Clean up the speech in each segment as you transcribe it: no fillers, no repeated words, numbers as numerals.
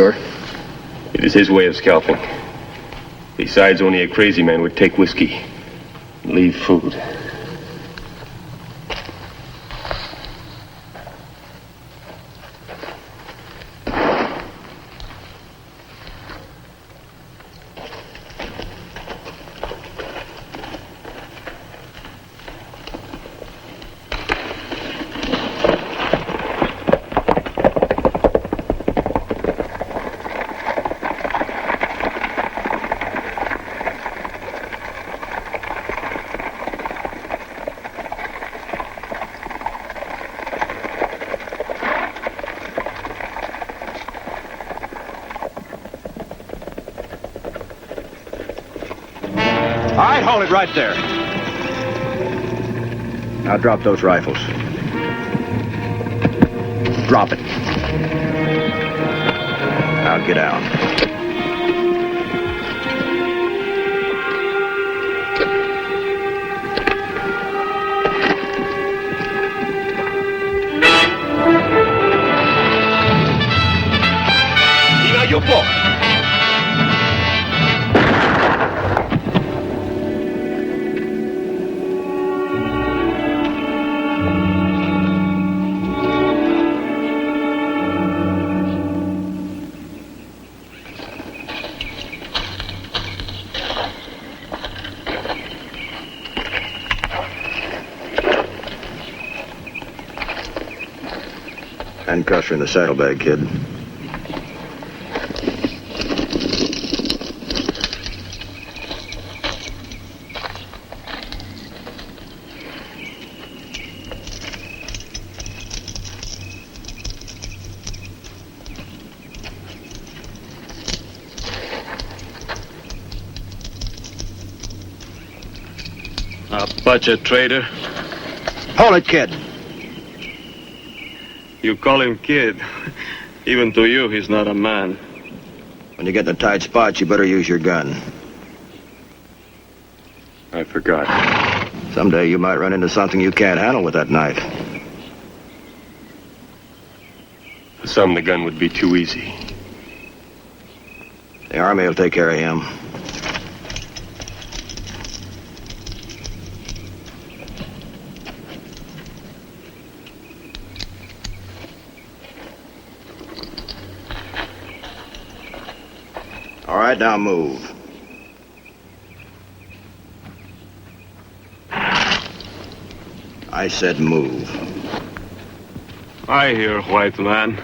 sure? It is his way of scalping. Besides, only a crazy man would take whiskey and leave food. All right, hold it right there. Now drop those rifles. Drop it. Now get down. Diga yo po. Handcuffs are in the saddlebag, kid. Apache trader. Hold it, kid. You call him kid. Even to you, he's not a man. When you get in a tight spot, you better use your gun. I forgot. Someday you might run into something you can't handle with that knife. For some, the gun would be too easy. The Army will take care of him. All right, now move. I said move. I hear, white man.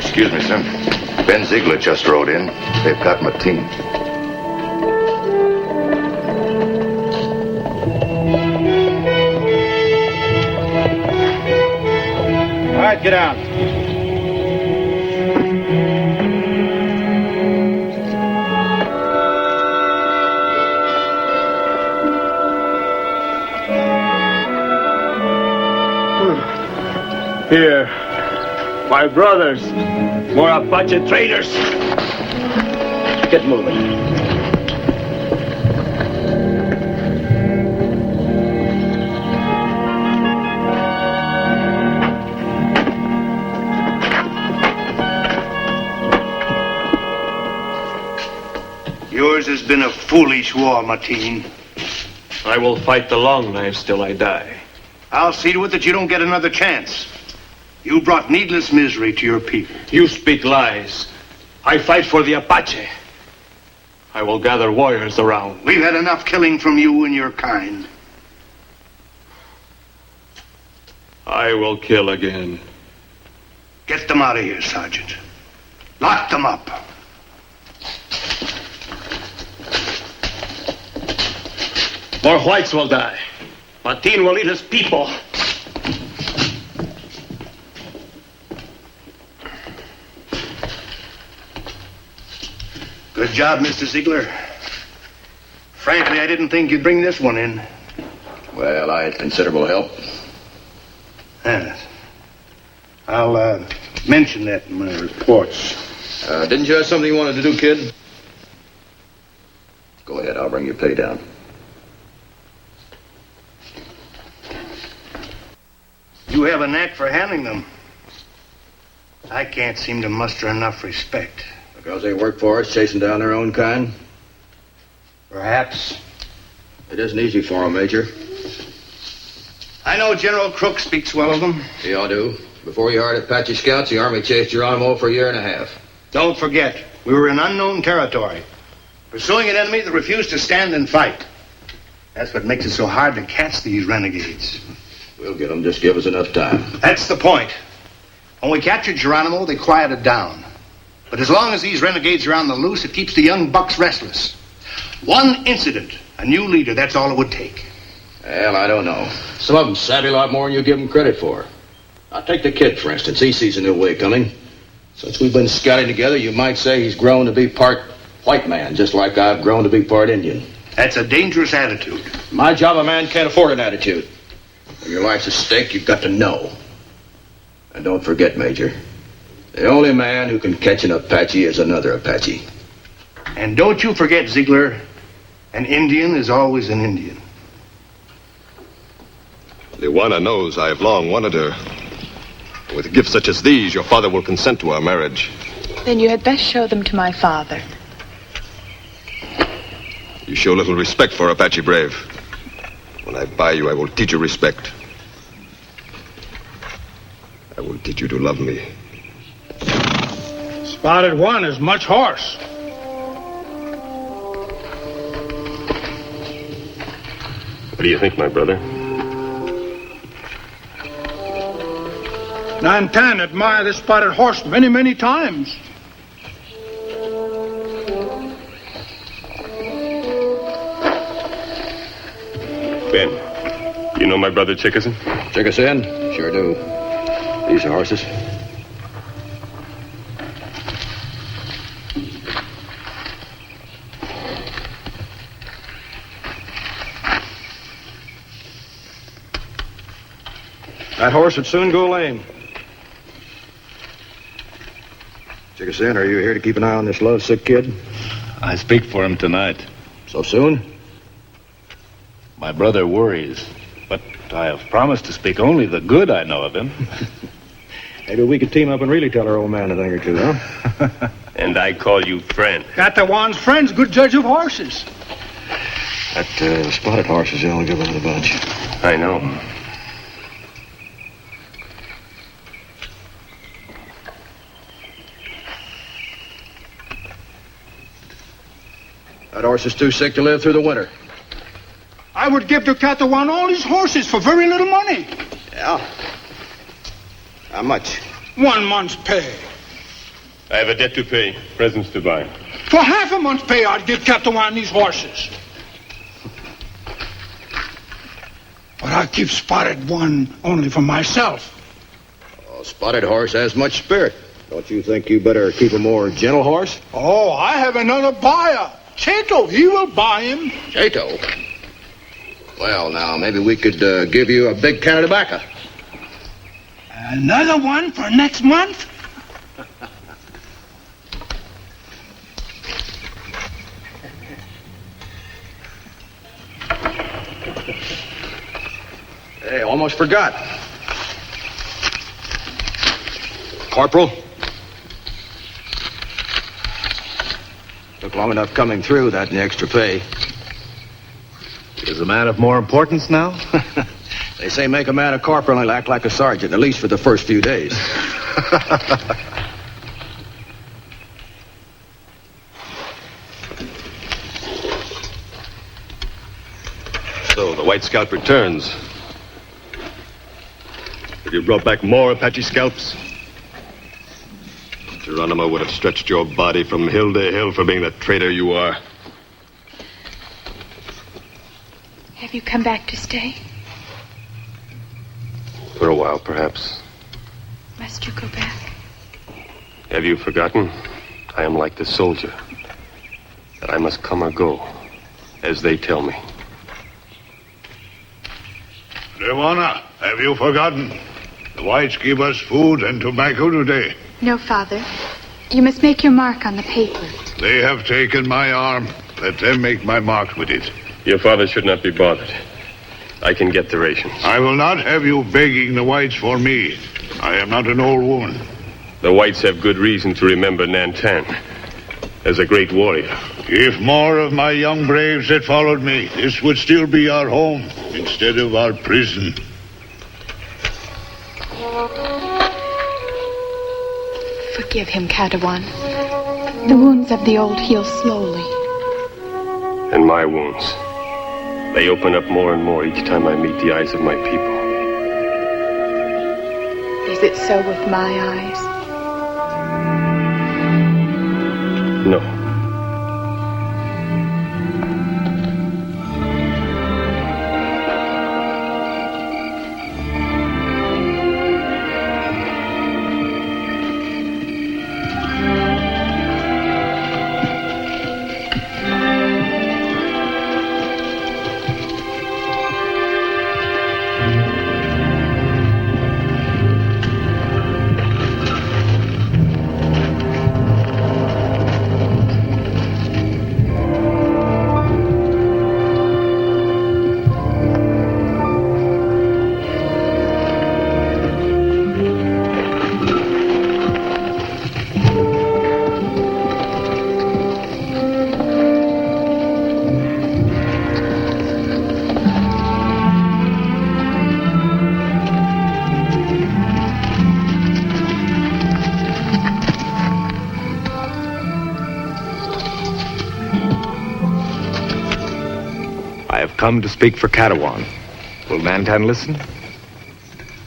Excuse me, sir. Ben Ziegler just rode in. They've got my team. All right, get out. Here, my brothers, more Apache traders. Get moving. Yours has been a foolish war, Martin. I will fight the long knives till I die. I'll see to it that you don't get another chance. You brought needless misery to your people. You speak lies. I fight for the Apache. I will gather warriors around. We've had enough killing from you and your kind. I will kill again. Get them out of here, Sergeant. Lock them up. More whites will die. Martin will eat his people. Good job, Mr. Ziegler. Frankly, I didn't think you'd bring this one in. Well, I had considerable help. Yes. I'll mention that in my reports. Didn't you have something you wanted to do, kid? Go ahead, I'll bring your pay down. You have a knack for handling them. I can't seem to muster enough respect. Because they work for us, chasing down their own kind? Perhaps. It isn't easy for them, Major. I know General Crook speaks well of them. Yeah, I do. Before you hired Apache scouts, the Army chased Geronimo for a year and a half. Don't forget, we were in unknown territory, pursuing an enemy that refused to stand and fight. That's what makes it so hard to catch these renegades. We'll get them, just give us enough time. That's the point. When we captured Geronimo, they quieted down. But as long as these renegades are on the loose, it keeps the young bucks restless. One incident, a new leader, that's all it would take. Well, I don't know. Some of them savvy a lot more than you give them credit for. Now, take the kid, for instance. He sees a new way coming. Since we've been scouting together, you might say he's grown to be part white man, just like I've grown to be part Indian. That's a dangerous attitude. My job, a man can't afford an attitude. When your life's at stake, you've got to know. And don't forget, Major, the only man who can catch an Apache is another Apache. And don't you forget, Ziegler, an Indian is always an Indian. Liwana knows I have long wanted her. With gifts such as these, your father will consent to our marriage. Then you had best show them to my father. You show little respect for Apache Brave. When I buy you, I will teach you respect. I will teach you to love me. Spotted One is much horse. What do you think, my brother? 9-10 admire this Spotted Horse many, many times. Ben, you know my brother Chickason? Check us in? Sure do. These are horses. That horse would soon go lame. Check us in. Are you here to keep an eye on this lovesick kid? I speak for him tonight. So soon? My brother worries, but I have promised to speak only the good I know of him. Maybe we could team up and really tell our old man a thing or two, huh? And I call you friend. Catalan's friend's good judge of horses. That Spotted Horse is the only good one of the bunch. I know. That horse is too sick to live through the winter. I would give to Catalan all his horses for very little money. Yeah? How much? 1 month's pay. I have a debt to pay, presents to buy. For half a month's pay, I'd give Catalan these horses. But I'd keep Spotted One only for myself. Oh, Spotted Horse has much spirit. Don't you think you better keep a more gentle horse? Oh, I have another buyer. Chato, he will buy him. Chato? Well, now, maybe we could give you a big can of tobacco. Another one for next month? Hey, almost forgot. Corporal? Took long enough coming through, that and the extra pay. Is a man of more importance now? They say make a man a corporal and he'll act like a sergeant, at least for the first few days. So, the White Scout returns. Have you brought back more Apache scalps? Geronimo would have stretched your body from hill to hill for being the traitor you are. Have you come back to stay? For a while, perhaps. Must you go back? Have you forgotten? I am like the soldier. That I must come or go, as they tell me. Lewana, have you forgotten? The whites give us food and tobacco today. No, Father. You must make your mark on the paper. They have taken my arm. Let them make my mark with it. Your father should not be bothered. I can get the rations. I will not have you begging the whites for me. I am not an old woman. The whites have good reason to remember Nantan as a great warrior. If more of my young braves had followed me, this would still be our home instead of our prison. Forgive him, Catalan. The wounds of the old heal slowly. And my wounds. They open up more and more each time I meet the eyes of my people. Is it so with my eyes? No. Come to speak for Catalan. Will Nantan listen?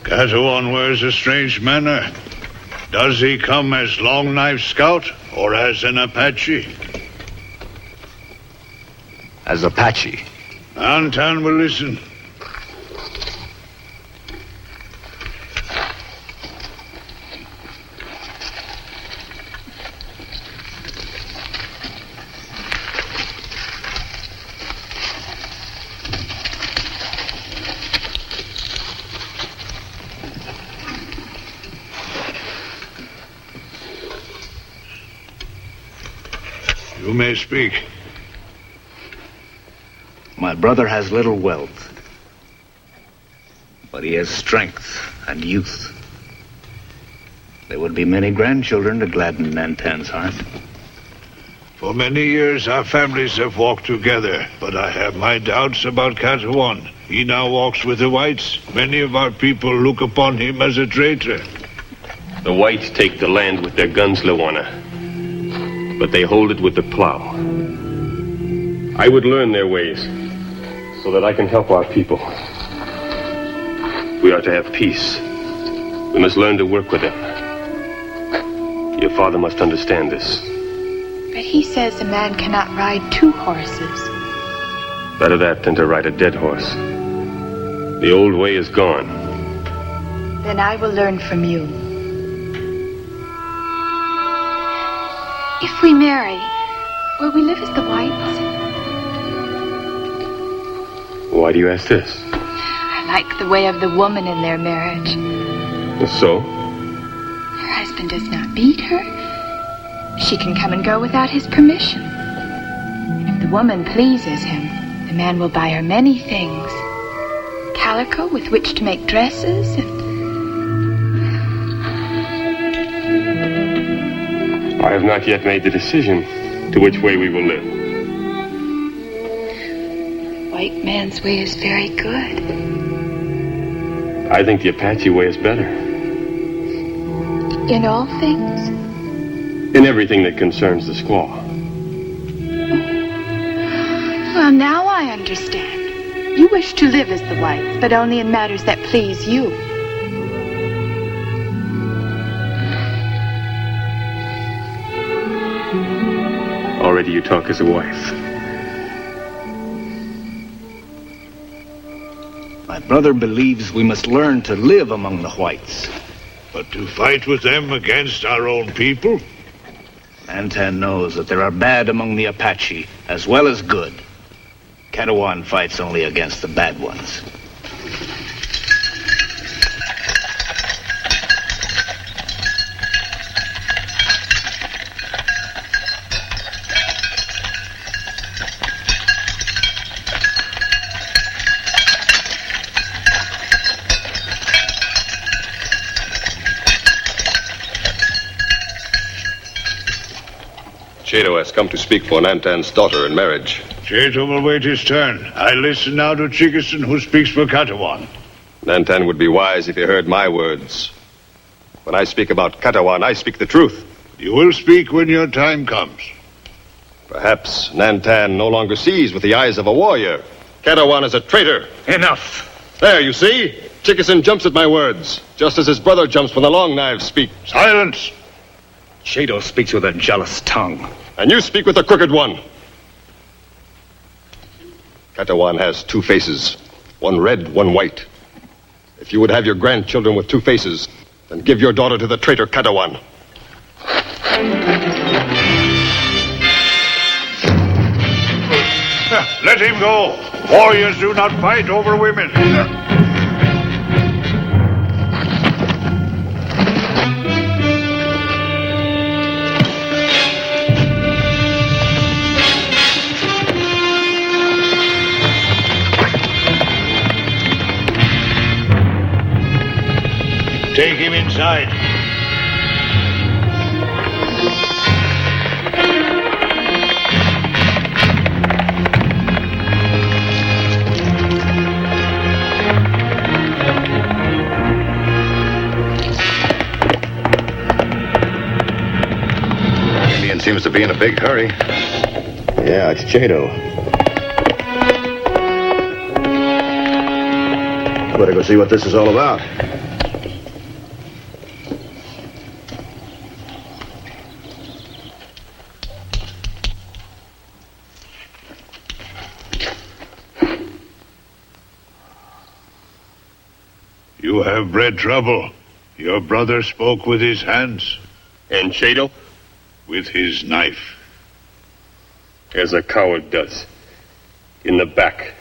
Catalan wears a strange manner. Does he come as Long Knife Scout or as an Apache? As Apache. Nantan will listen. You may speak. My brother has little wealth, but he has strength and youth. There would be many grandchildren to gladden Nantan's heart. For many years, our families have walked together, but I have my doubts about Catalan. He now walks with the whites. Many of our people look upon him as a traitor. The whites take the land with their guns, Lewana. But they hold it with the plow. I would learn their ways so that I can help our people. We are to have peace. We must learn to work with them. Your father must understand this. But he says a man cannot ride two horses. Better that than to ride a dead horse. The old way is gone. Then I will learn from you. If we marry, will we live as the whites? Why do you ask this? I like the way of the woman in their marriage. So? Her husband does not beat her. She can come and go without his permission. If the woman pleases him, the man will buy her many things. Calico with which to make dresses and... I have not yet made the decision to which way we will live. White man's way is very good. I think the Apache way is better. In all things? In everything that concerns the squaw. Well, now I understand. You wish to live as the whites, but only in matters that please you. Already you talk as a wife. My brother believes we must learn to live among the whites. But to fight with them against our own people? Nantan knows that there are bad among the Apache, as well as good. Catalan fights only against the bad ones. Chato has come to speak for Nantan's daughter in marriage. Chato will wait his turn. I listen now to Chickason, who speaks for Catalan. Nantan would be wise if he heard my words. When I speak about Catalan, I speak the truth. You will speak when your time comes. Perhaps Nantan no longer sees with the eyes of a warrior. Catalan is a traitor. Enough! There, you see? Chickason jumps at my words, just as his brother jumps when the long knives speak. Silence! Chato speaks with a jealous tongue. And you speak with a crooked one. Catalan has two faces, one red, one white. If you would have your grandchildren with two faces, then give your daughter to the traitor Catalan. Let him go. Warriors do not fight over women. Take him inside. Indian seems to be in a big hurry. Yeah, it's Chato. I better go see what this is all about. You have bred trouble. Your brother spoke with his hands. And Chato? With his knife. As a coward does. In the back.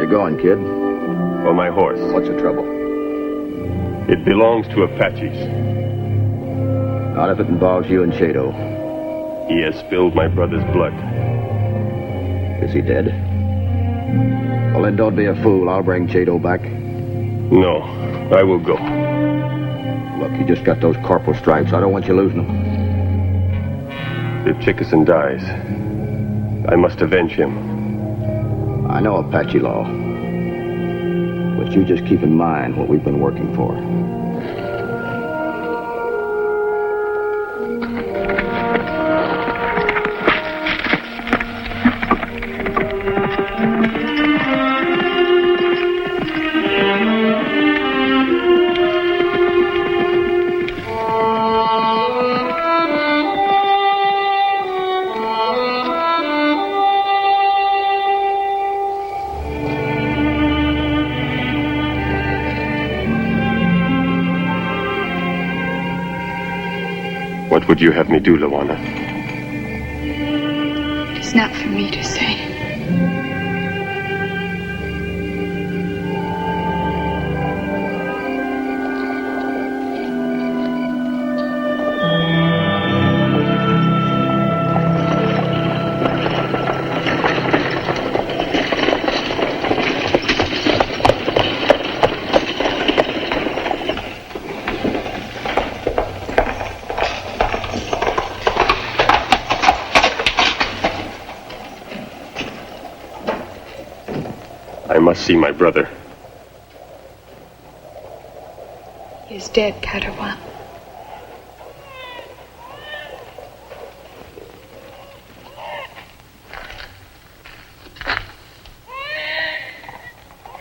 Going, kid? For my horse. What's the trouble? It belongs to Apaches. Not if it involves you and Chato. He has spilled my brother's blood. Is he dead? Well, then don't be a fool. I'll bring Chato back. No, I will go. Look, you just got those corporal stripes. I don't want you losing them. If Chickason dies, I must avenge him. I know Apache law. But you just keep in mind what we've been working for. What would you have me do, Luana? It's not for me to say. I must see my brother. He is dead, Catalan.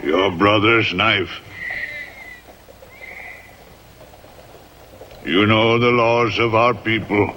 Your brother's knife. You know the laws of our people.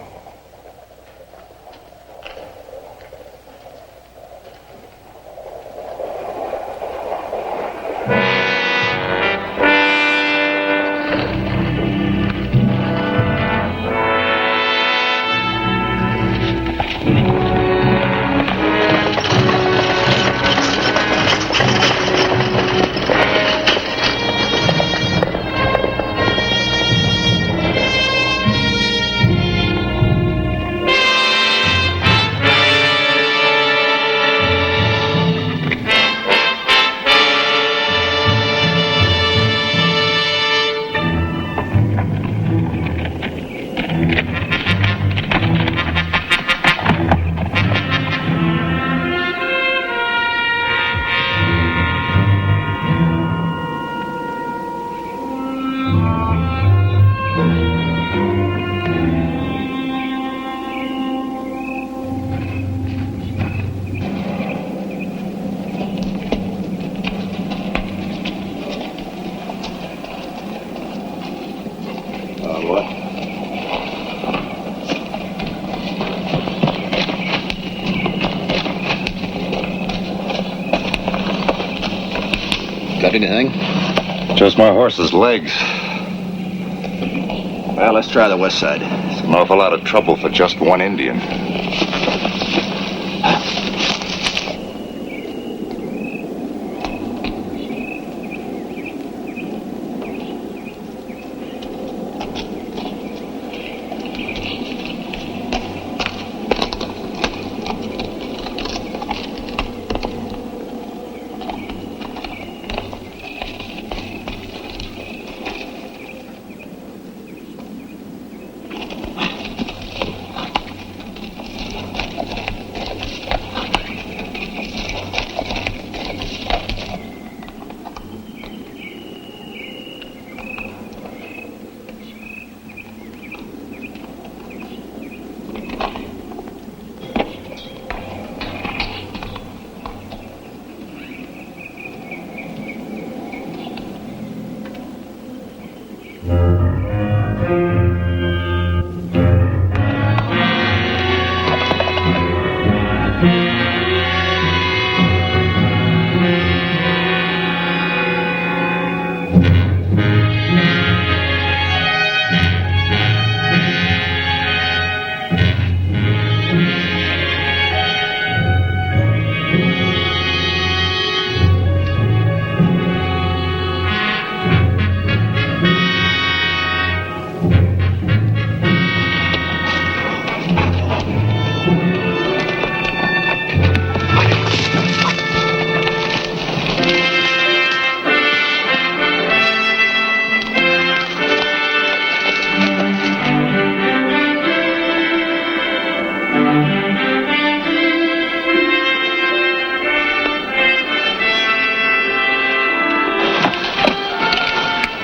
Got anything? Just my horse's legs. Well, let's try the west side. It's an awful lot of trouble for just one Indian.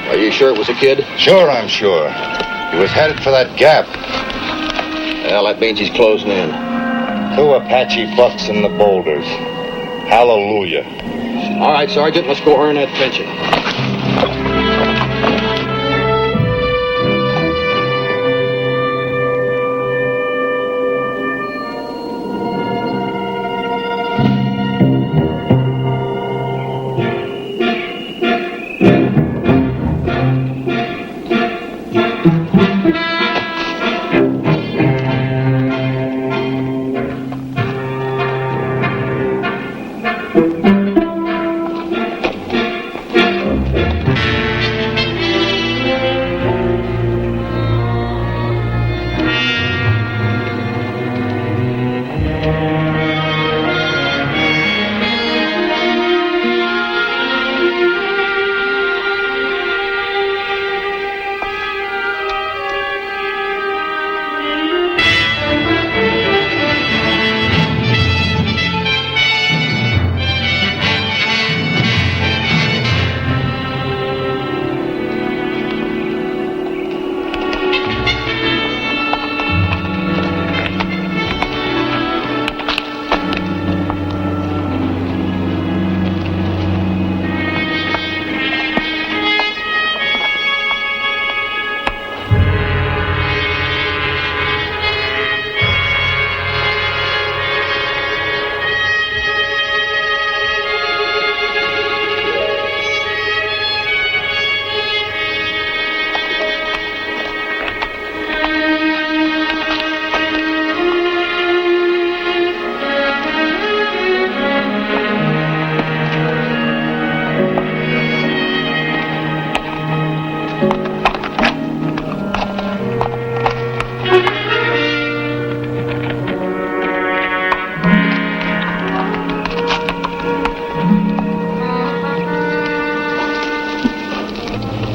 Are you sure it was a kid? Sure, I'm sure. He was headed for that gap. Well, that means he's closing in. 2 Apache bucks in the boulders. Hallelujah. All right, Sergeant, let's go earn that pension.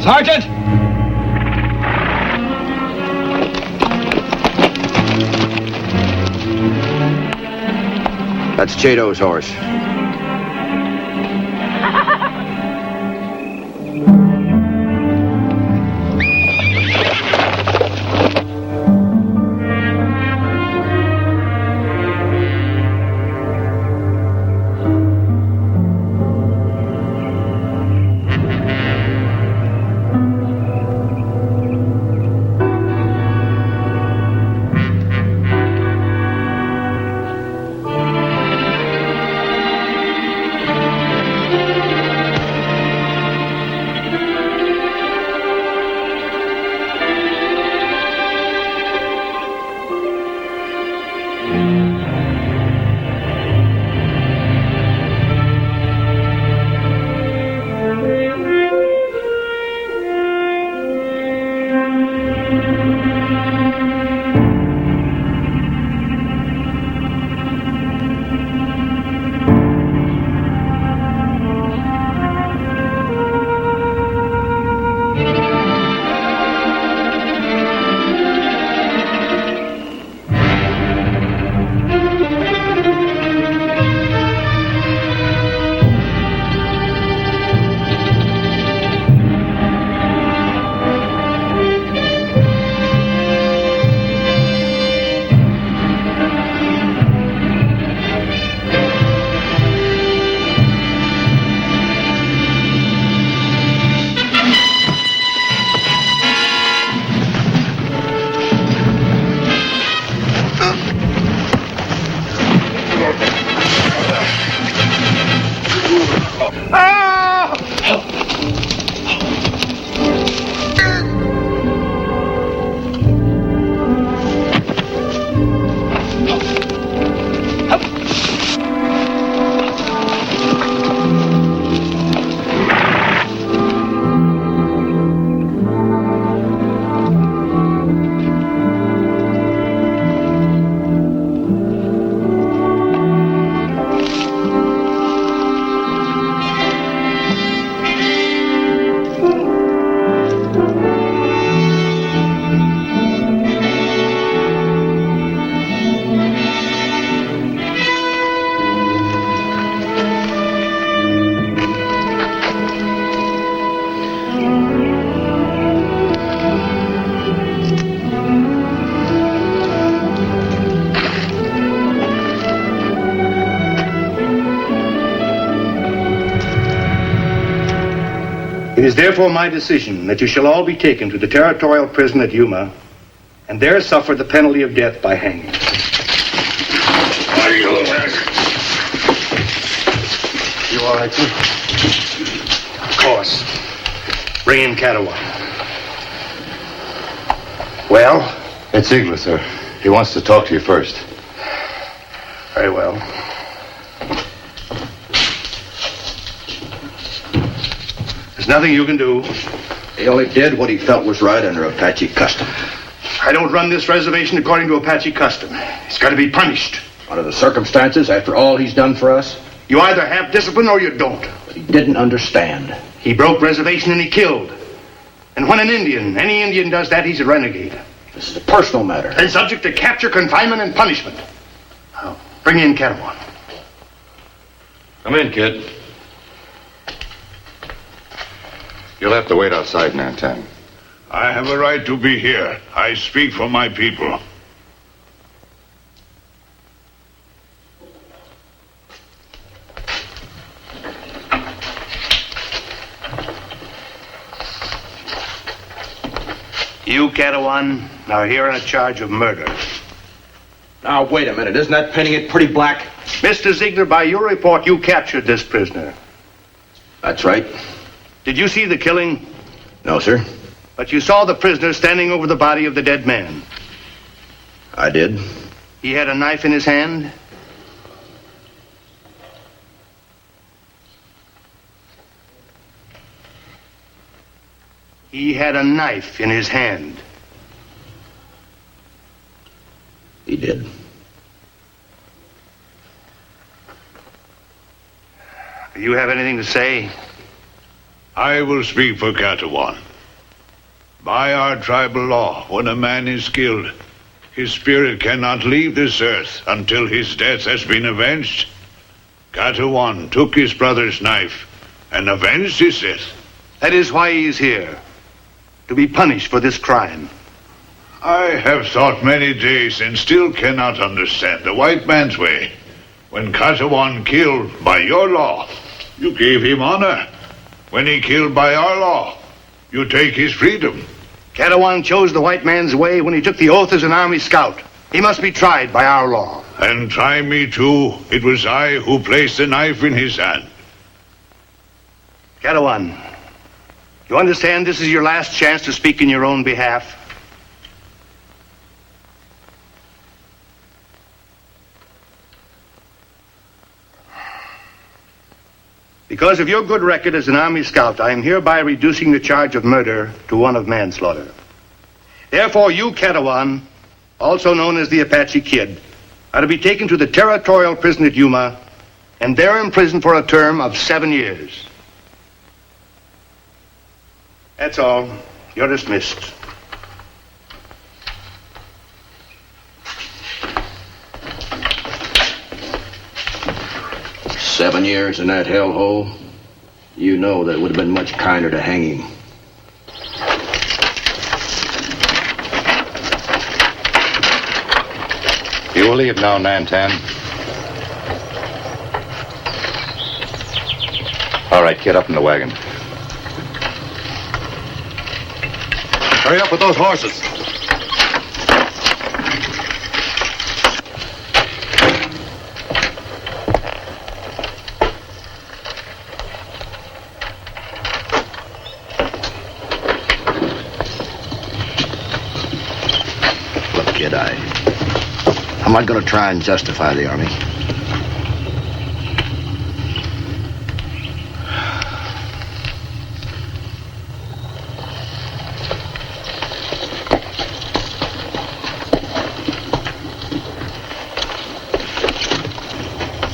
Sergeant! That's Chato's horse. It is therefore my decision that you shall all be taken to the territorial prison at Yuma and there suffer the penalty of death by hanging. You all right, sir? Of course. Bring in Catawba. Well? It's Ziegler, sir. He wants to talk to you first. Very well. There's nothing you can do. He only did what he felt was right under Apache custom. I don't run this reservation according to Apache custom. He's got to be punished. Under the circumstances, after all he's done for us? You either have discipline or you don't. But he didn't understand. He broke reservation and he killed. And when any Indian does that, he's a renegade. This is a personal matter. And subject to capture, confinement, and punishment. Now, bring in Catawba. Come in, kid. You'll have to wait outside, Nantan. I have a right to be here. I speak for my people. You, Catawba, are here on a charge of murder. Now, wait a minute. Isn't that painting it pretty black? Mr. Ziegler, by your report, you captured this prisoner. That's right. Did you see the killing? No, sir. But you saw the prisoner standing over the body of the dead man. I did. He had a knife in his hand? He had a knife in his hand. He did. Do you have anything to say? I will speak for Catawba. By our tribal law, when a man is killed, his spirit cannot leave this earth until his death has been avenged. Catawan took his brother's knife and avenged his death. That is why he is here, to be punished for this crime. I have thought many days and still cannot understand the white man's way. When Catawan killed by your law, you gave him honor. When he killed by our law, you take his freedom. Catawan chose the white man's way when he took the oath as an army scout. He must be tried by our law. And try me too. It was I who placed the knife in his hand. Catawan, you understand this is your last chance to speak in your own behalf? Because of your good record as an Army Scout, I am hereby reducing the charge of murder to one of manslaughter. Therefore, you, Catawan, also known as the Apache Kid, are to be taken to the territorial prison at Yuma and there imprisoned for a term of 7 years. That's all. You're dismissed. "7 years in that hellhole? You know that it would have been much kinder to hang him. You will leave now, Nantan. All right, get up in the wagon. Hurry up with those horses. Look, kid, I'm not going to try and justify the Army.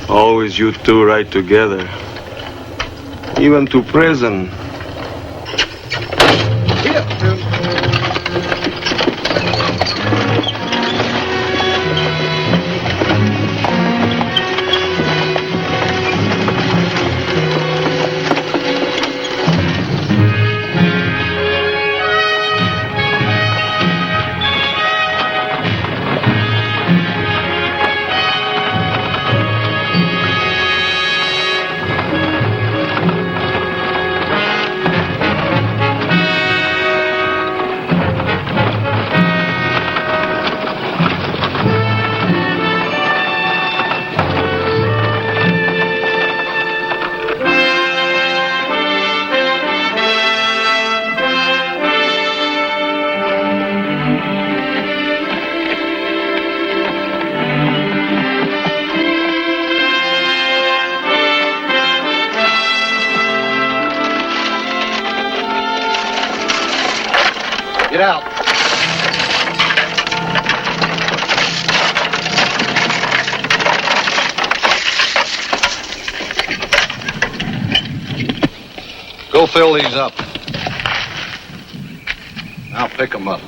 Always you two ride together. Even to prison. Get out. Go fill these up. I'll pick them up.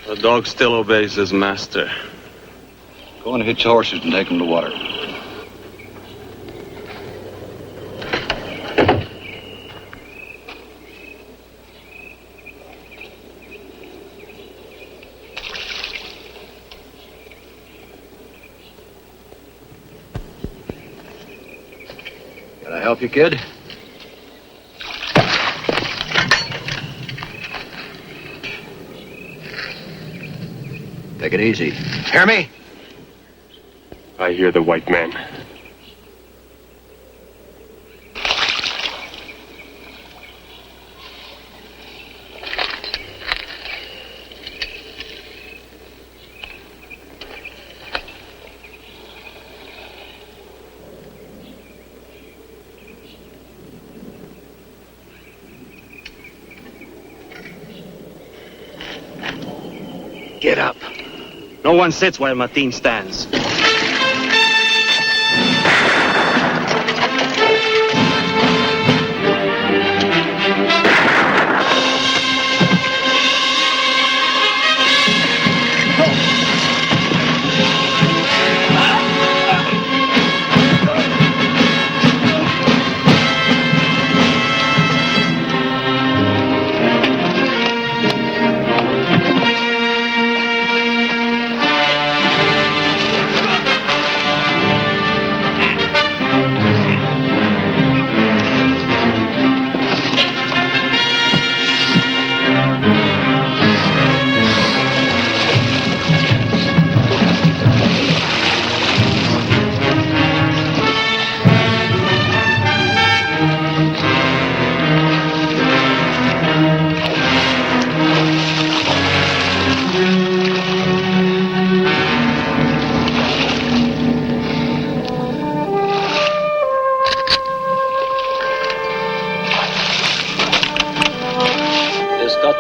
The dog still obeys his master. Go and hitch horses and take them to water. Can I help you, kid? Take it easy. Hear me? I hear the white man. Get up. No one sits while Martin stands.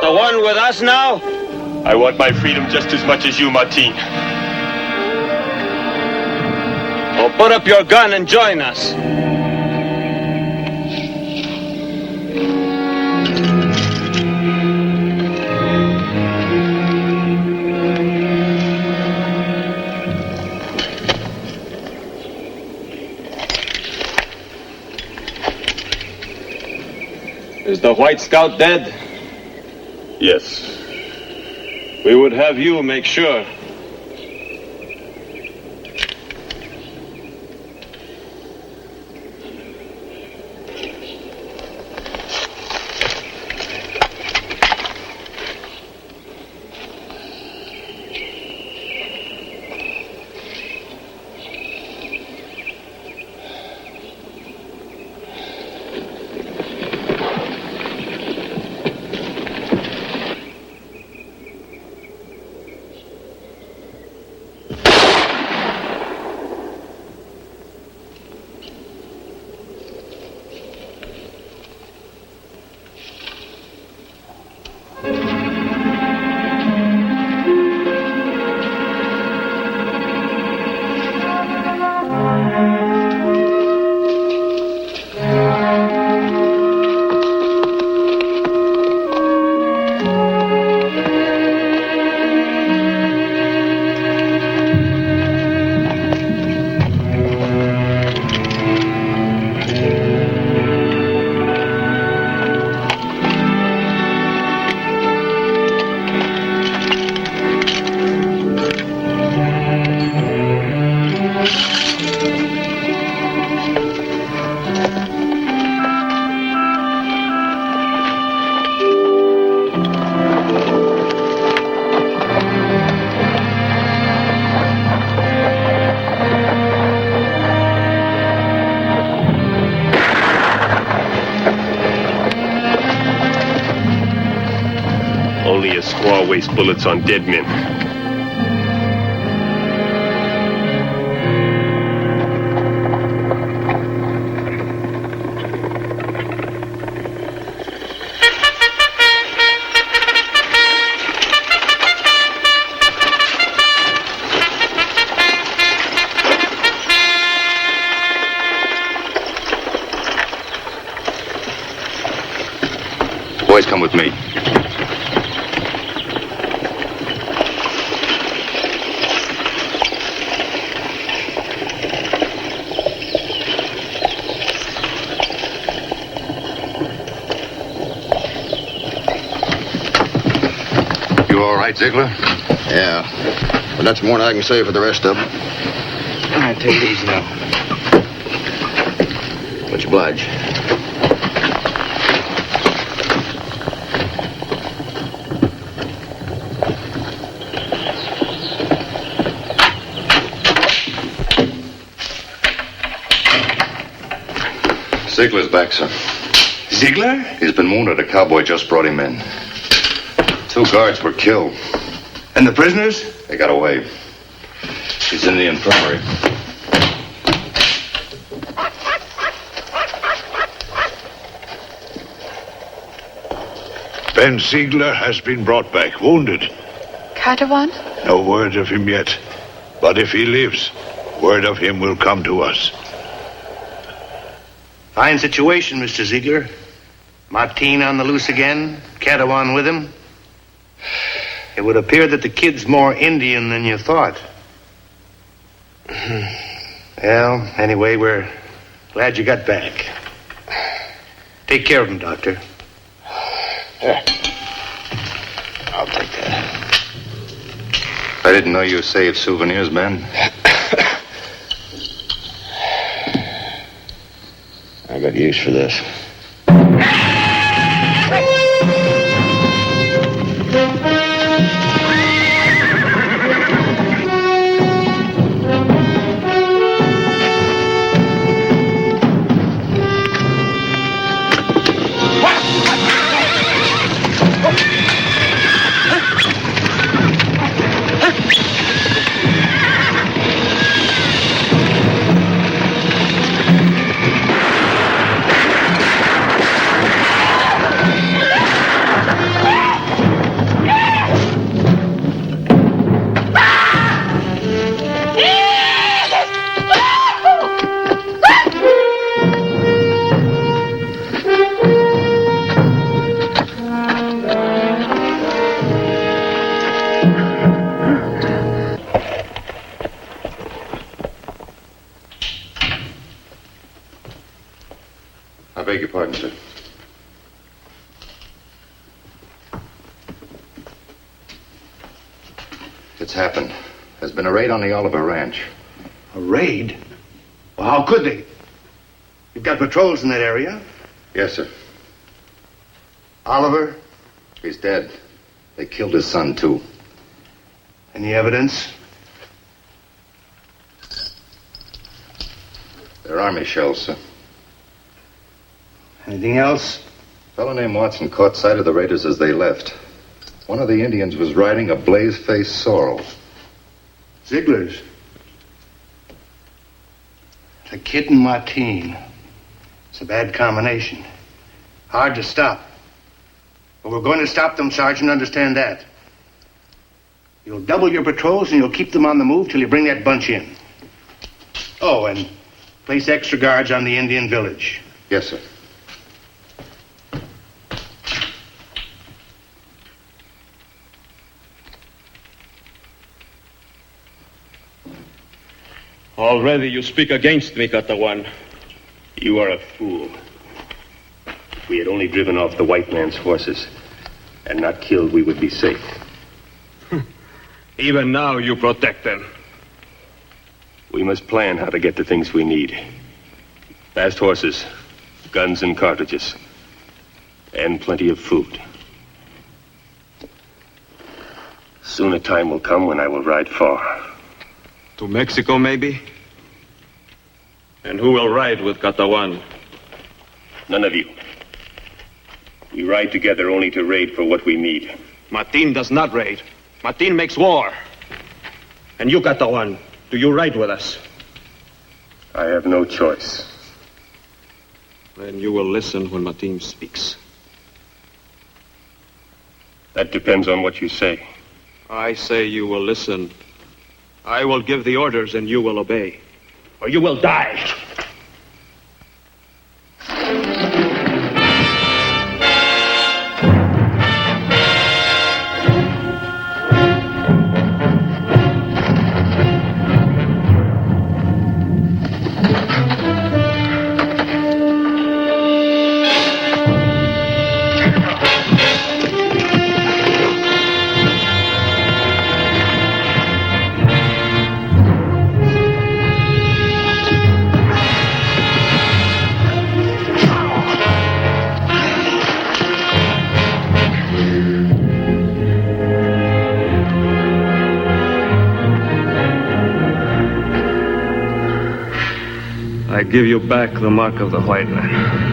The one with us now? I want my freedom just as much as you, Martin. Well, put up your gun and join us. Is the White Scout dead? Yes. We would have you make sure. Only a squaw wastes bullets on dead men. Boys, come with me. You all right, Ziegler? Yeah. But that's more than I can say for the rest of them. All right, take it easy now. Much obliged. Ziegler's back, sir. Ziegler? He's been wounded. A cowboy just brought him in. 2 guards were killed. And the prisoners? They got away. He's in the infirmary. Ben Ziegler has been brought back wounded. Katawan? No word of him yet. But if he lives, word of him will come to us. Fine situation, Mr. Ziegler. Martin on the loose again, Katawan with him. It would appear that the kid's more Indian than you thought. Well, anyway, we're glad you got back. Take care of him, Doctor. Here. I'll take that. I didn't know you saved souvenirs, Ben. I got use for this. I beg your pardon, sir. It's happened. There's been a raid on the Oliver Ranch. A raid? Well, how could they? You've got patrols in that area. Yes, sir. Oliver? He's dead. They killed his son, too. Any evidence? They're army shells, sir. Anything else? A fellow named Watson caught sight of the raiders as they left. One of the Indians was riding a blaze-faced sorrel. Ziegler's. The kid and Martin. It's a bad combination. Hard to stop. But we're going to stop them, Sergeant. Understand that. You'll double your patrols and you'll keep them on the move till you bring that bunch in. Oh, and place extra guards on the Indian village. Yes, sir. Already you speak against me, Katawan. You are a fool. If we had only driven off the white man's forces and not killed, we would be safe. Even now you protect them. We must plan how to get the things we need. Fast horses, guns and cartridges, and plenty of food. Soon a time will come when I will ride far. To Mexico, maybe? And who will ride with Katawan? None of you. We ride together only to raid for what we need. Martin does not raid. Martin makes war. And you, Katawan, do you ride with us? I have no choice. Then you will listen when Martin speaks. That depends on what you say. I say you will listen. I will give the orders and you will obey. Or you will die. I give you back the mark of the white man.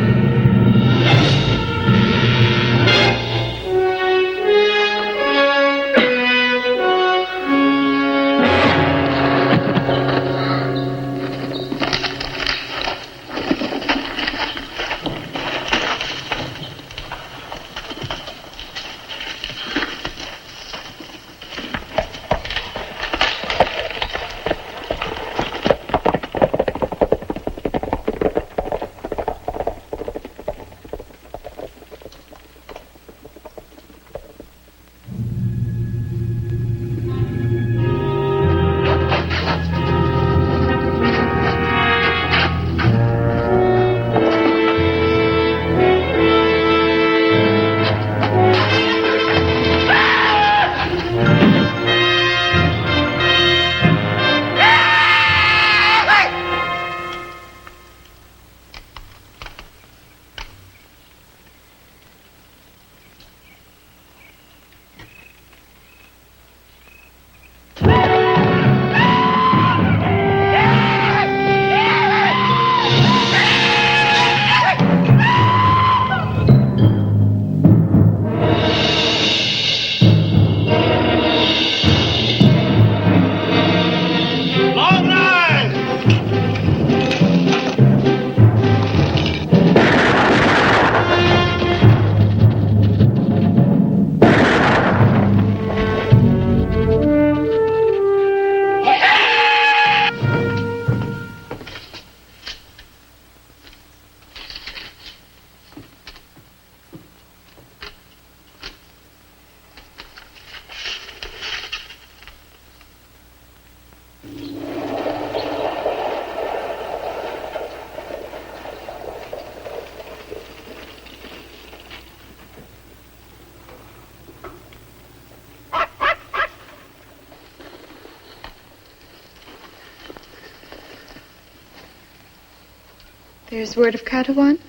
There's word of Catalan?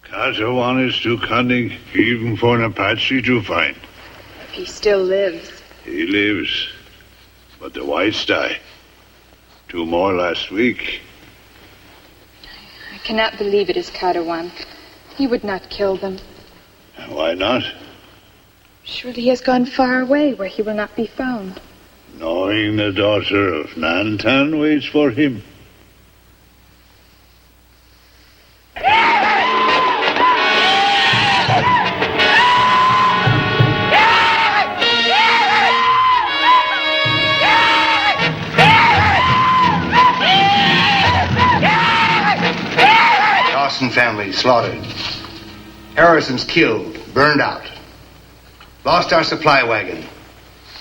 Catalan is too cunning, even for an Apache to find. If he still lives. He lives, but the whites die. 2 more last week. I cannot believe it is Catalan. He would not kill them. Why not? Surely he has gone far away where he will not be found. Knowing the daughter of Nantan waits for him. Dawson family slaughtered. Harrison's killed, burned out. Lost our supply wagon.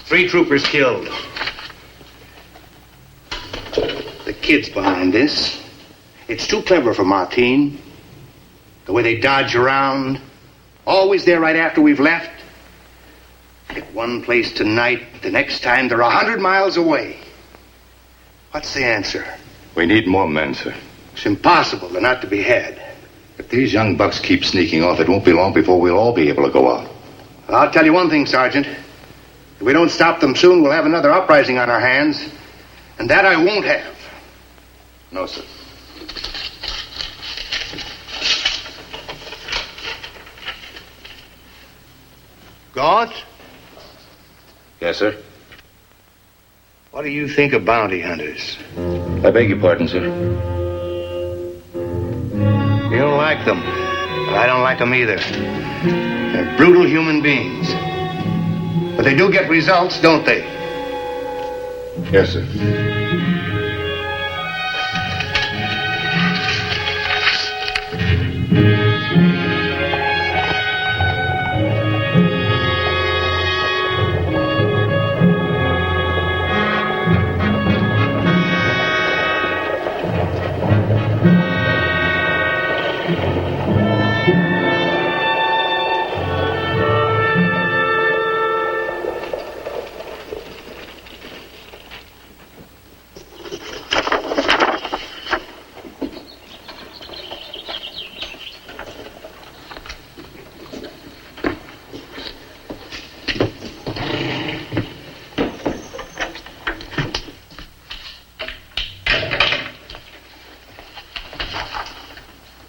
3 troopers killed. The kid's behind this. It's too clever for Martine. The way they dodge around. Always there right after we've left. At one place tonight, the next time they're 100 miles away. What's the answer? We need more men, sir. It's impossible. They're not to be had. If these young bucks keep sneaking off, it won't be long before we'll all be able to go out. I'll tell you one thing, Sergeant. If we don't stop them soon, we'll have another uprising on our hands. And that I won't have. No, sir. Gaunt? Yes, sir? What do you think of bounty hunters? I beg your pardon, sir. You don't like them. But I don't like them either. They're brutal human beings. But they do get results, don't they? Yes, sir.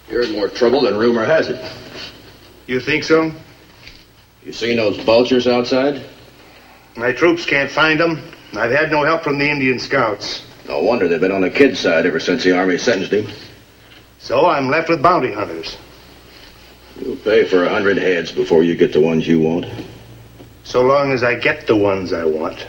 You're in more trouble than rumor has it. You think so? You seen those vultures outside? My troops can't find them. I've had no help from the Indian scouts. No wonder they've been on the kid's side ever since the army sentenced him. So I'm left with bounty hunters. You'll pay for 100 heads before you get the ones you want. So long as I get the ones I want.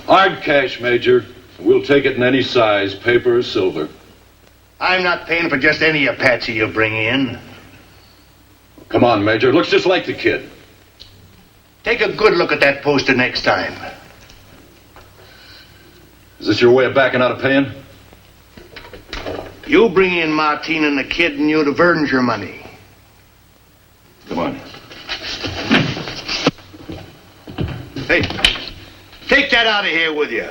Hard cash, Major. We'll take it in any size, paper or silver. I'm not paying for just any Apache you bring in. Come on, Major. Looks just like the kid. Take a good look at that poster next time. Is this your way of backing out of paying? You bring in Martine and the kid and you'd have earned your money. Come on. Hey, take that out of here with you.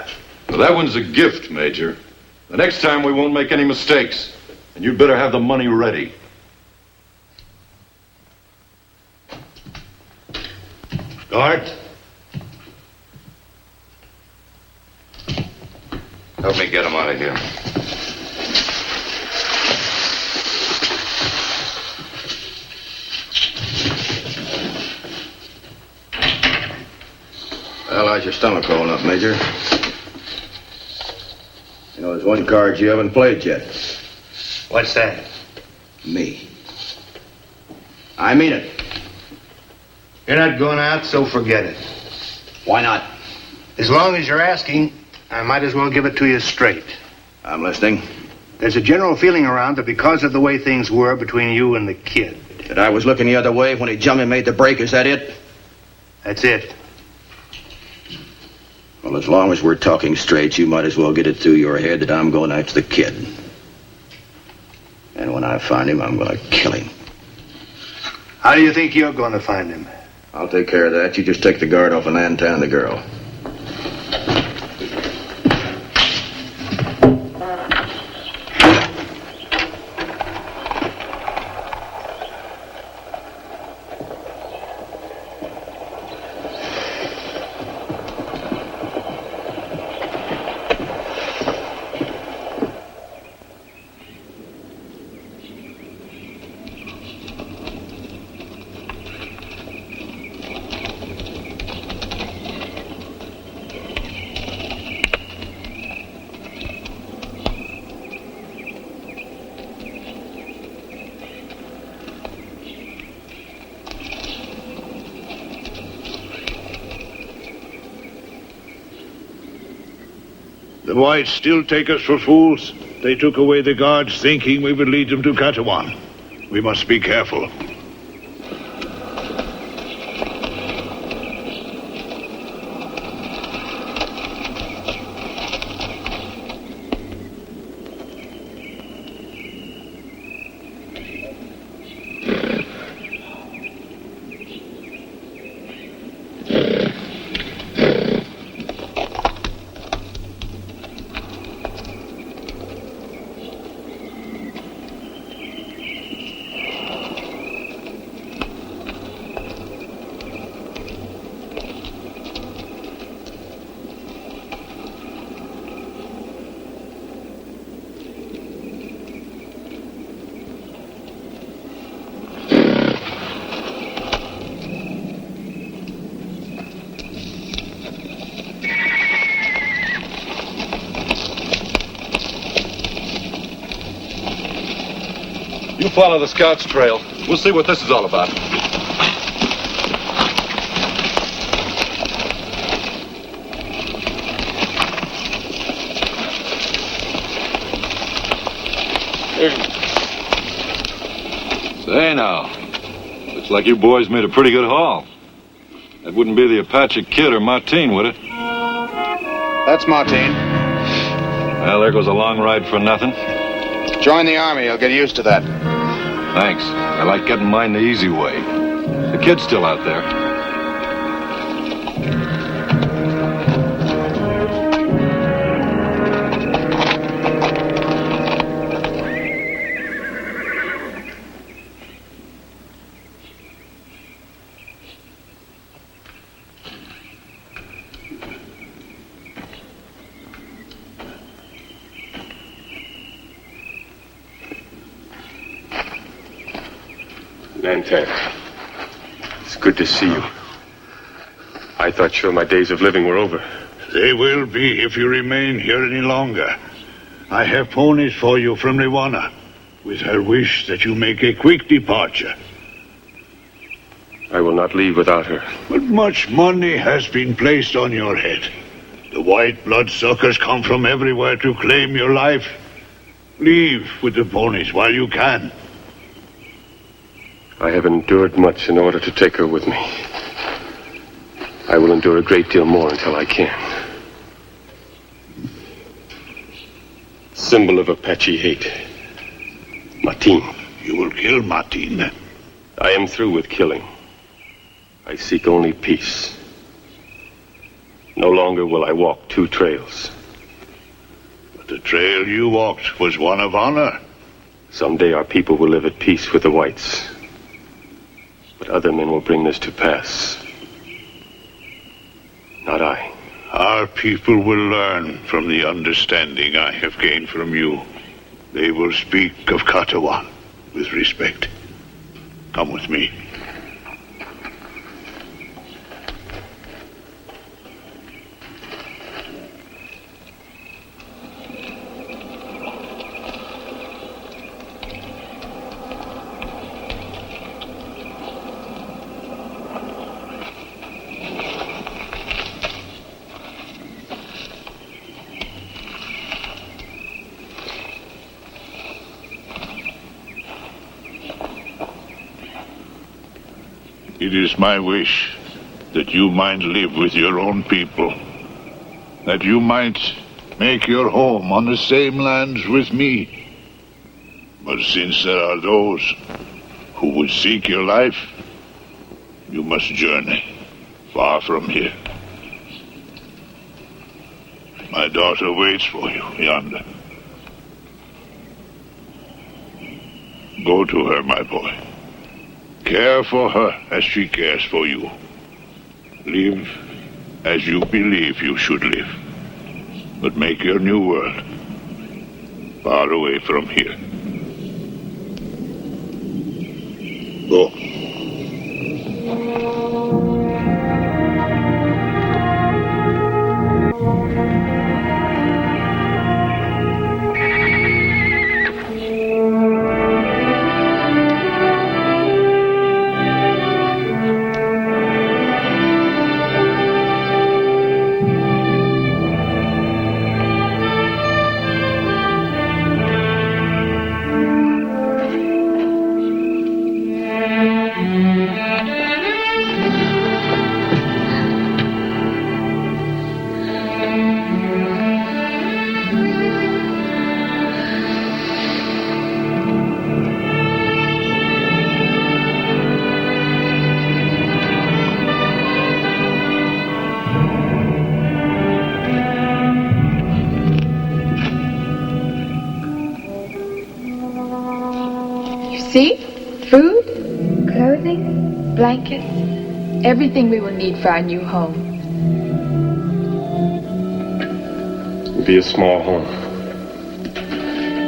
Well, that one's a gift, Major. The next time we won't make any mistakes. And you'd better have the money ready. Guard. Help me get him out of here. Well, how's your stomach holding up, Major? You know, there's one card you haven't played yet. What's that? Me. I mean it. You're not going out, so forget it. Why not? As long as you're asking, I might as well give it to you straight. I'm listening. There's a general feeling around that because of the way things were between you and the kid. That I was looking the other way when he jumped and made the break, is that it? That's it. Well, as long as we're talking straight, you might as well get it through your head that I'm going after the kid. And when I find him, I'm going to kill him. How do you think you're going to find him? I'll take care of that. You just take the guard off and Anton the girl. The whites still take us for fools. They took away the guards thinking we would lead them to Katawan. We must be careful. You follow the scout's trail. We'll see what this is all about. Say now, looks like you boys made a pretty good haul. That wouldn't be the Apache kid or Martine, would it? That's Martine. Well, there goes a long ride for nothing. Join the army. You'll get used to that. Thanks. I like getting mine the easy way. The kid's still out there. Nantan, it's good to see you. I thought sure my days of living were over. They will be if you remain here any longer. I have ponies for you from Riwana, with her wish that you make a quick departure. I will not leave without her. But much money has been placed on your head. The white bloodsuckers come from everywhere to claim your life. Leave with the ponies while you can. I have endured much in order to take her with me. I will endure a great deal more until I can. symbol of Apache hate. Martin. You will kill Martin. I am through with killing. I seek only peace. No longer will I walk two trails. But the trail you walked was one of honor. Someday our people will live at peace with the whites. But other men will bring this to pass. Not I. Our people will learn from the understanding I have gained from you. They will speak of Katawan with respect. Come with me. It is my wish that you might live with your own people, that you might make your home on the same lands with me. But since there are those who would seek your life, you must journey far from here. My daughter waits for you yonder. Go to her, my boy. Care for her as she cares for you. Live as you believe you should live. But make your new world far away from here. Go. See? Food, clothing, blankets, everything we will need for our new home. It'll be a small home.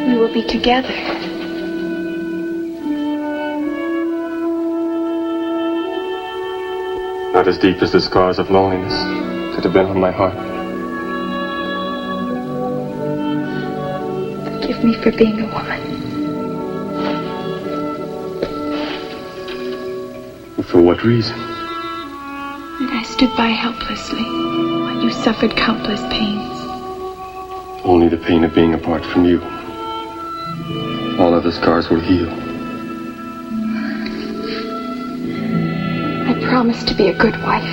We will be together. Not as deep as the scars of loneliness could have been on my heart. Forgive me for being a woman. For what reason? And I stood by helplessly while you suffered countless pains. Only the pain of being apart from you. All other scars will heal. I promised to be a good wife.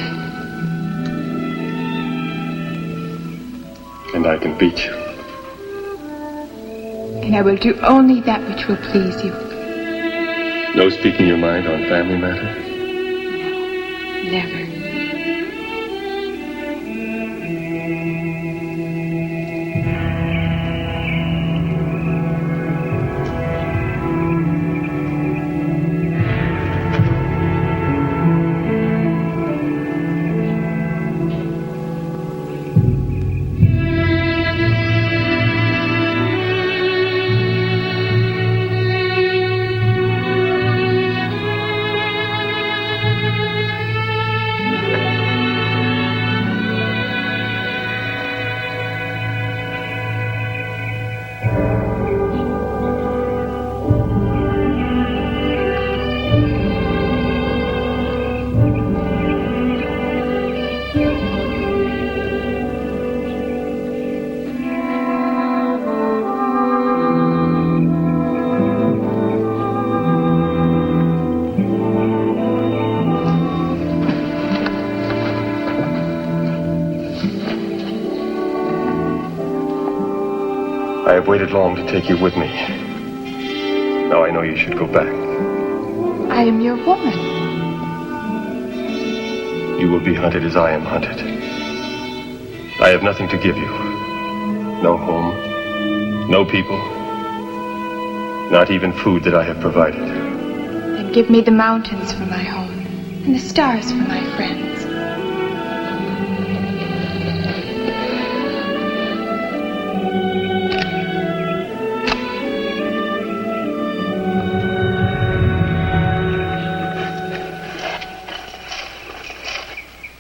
And I can beat you. And I will do only that which will please you. No speaking your mind on family matters? Never. I've waited long to take you with me. Now I know you should go back. I am your woman. You will be hunted as I am hunted. I have nothing to give you. No home, no people, not even food that I have provided. Then give me the mountains for my home and the stars for my friends.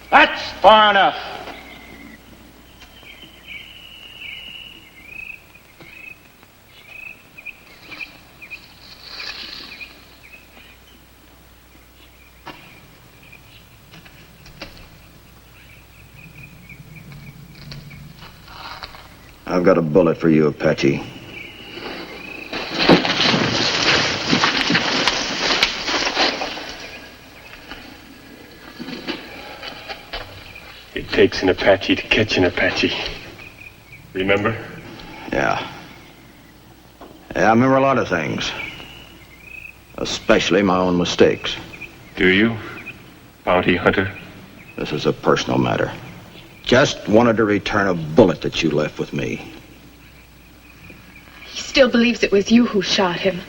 That's far enough. I've got a bullet for you, Apache. It takes an Apache to catch an Apache. Remember? Yeah. Yeah, I remember a lot of things. Especially my own mistakes. Do you, bounty hunter? This is a personal matter. Just wanted to return a bullet that you left with me. He still believes it was you who shot him.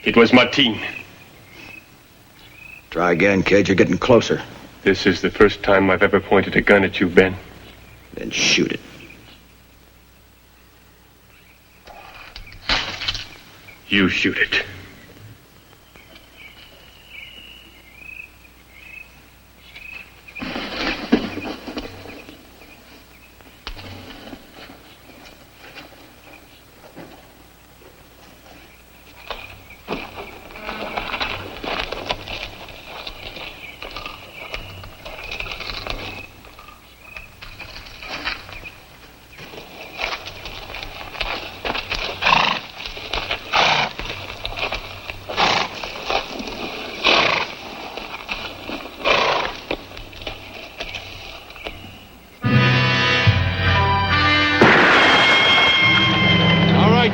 It was Martin. Try again, kid. You're getting closer. This is the first time I've ever pointed a gun at you, Ben. Then shoot it. You shoot it.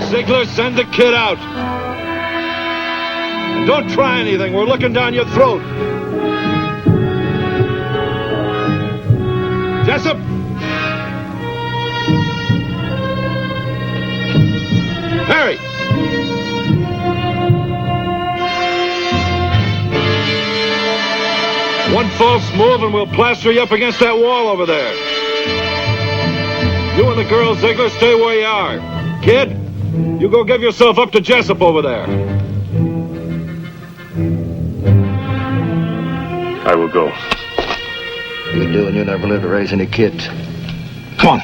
Ziegler, send the kid out. And don't try anything. We're looking down your throat. Jessup! Harry! One false move and we'll plaster you up against that wall over there. You and the girl, Ziegler, stay where you are. Kid, you go give yourself up to Jessup over there. I will go. You do, and you never live to raise any kids. Come on.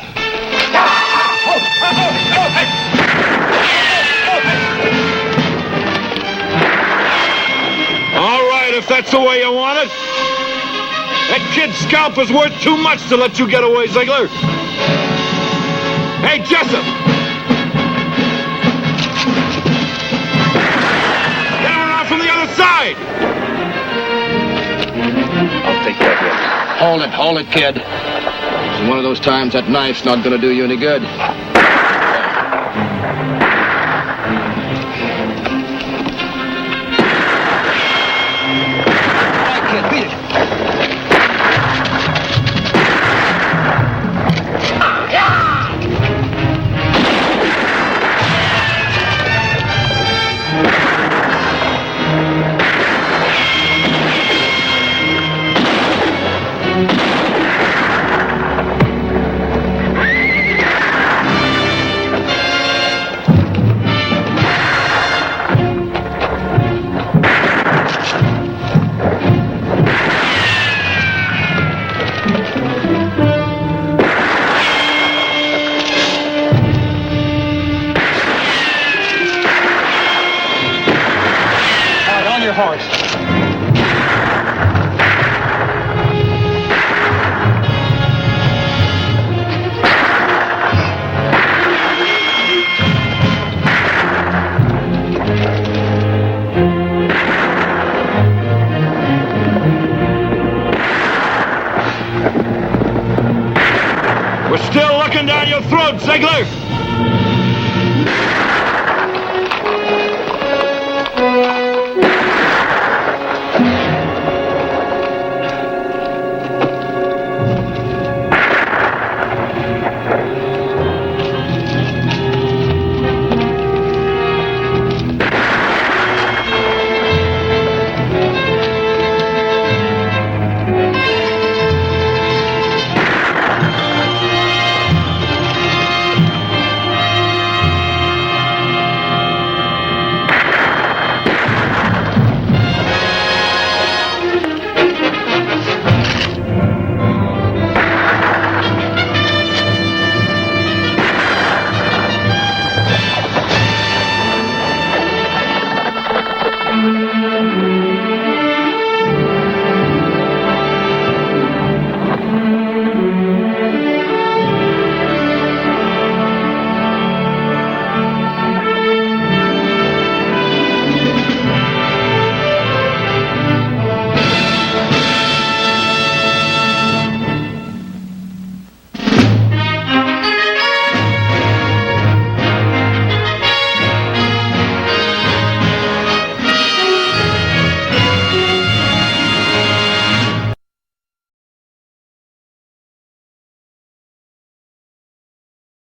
All right, if that's the way you want it. That kid's scalp is worth too much to let you get away, Ziegler. Hey, Jessup! Get him around from the other side! I'll take that one. Hold it, kid. This is one of those times that knife's not going to do you any good. All right, kid, beat it. We're still looking down your throat, Ziegler!